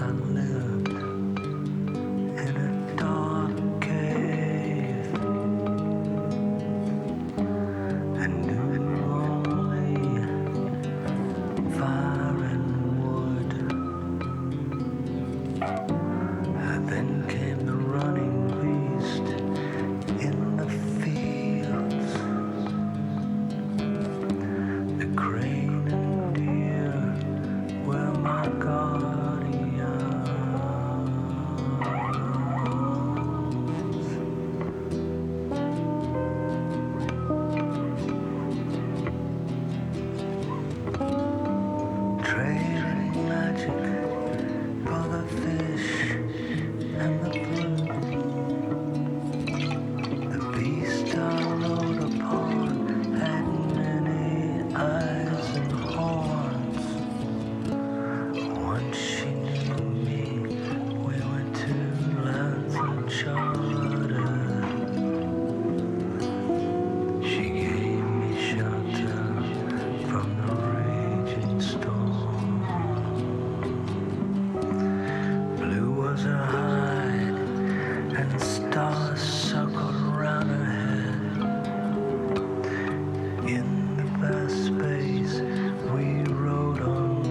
I lived in a dark cave and knew only fire and wood. And then came the running beast in the fields, the crane and deer were my guardians. Trading magic for the fish and the blue. The beast I rode upon had many eyes and horns. Once she knew me, we went to lands uncharted. She gave me shelter from the raging storm. Blue was her hide, and stars circled round her head. In the vast space, we rode on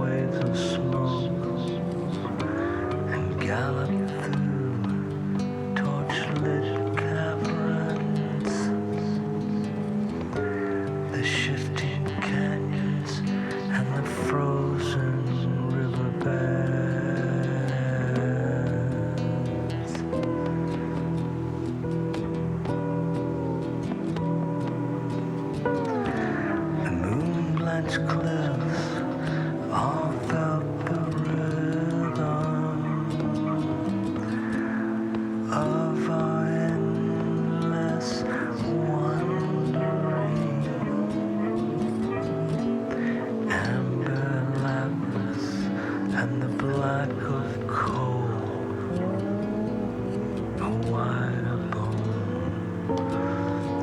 waves of smoke and galloped through torch-lit caverns, the shifting canyons and the frozen riverbeds. The moon-blanched cliffs all felt the rhythm of our endless wandering. Amber lapis and the black of coal, a wire bone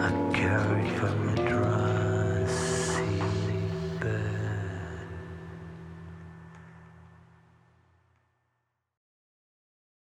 I carried from the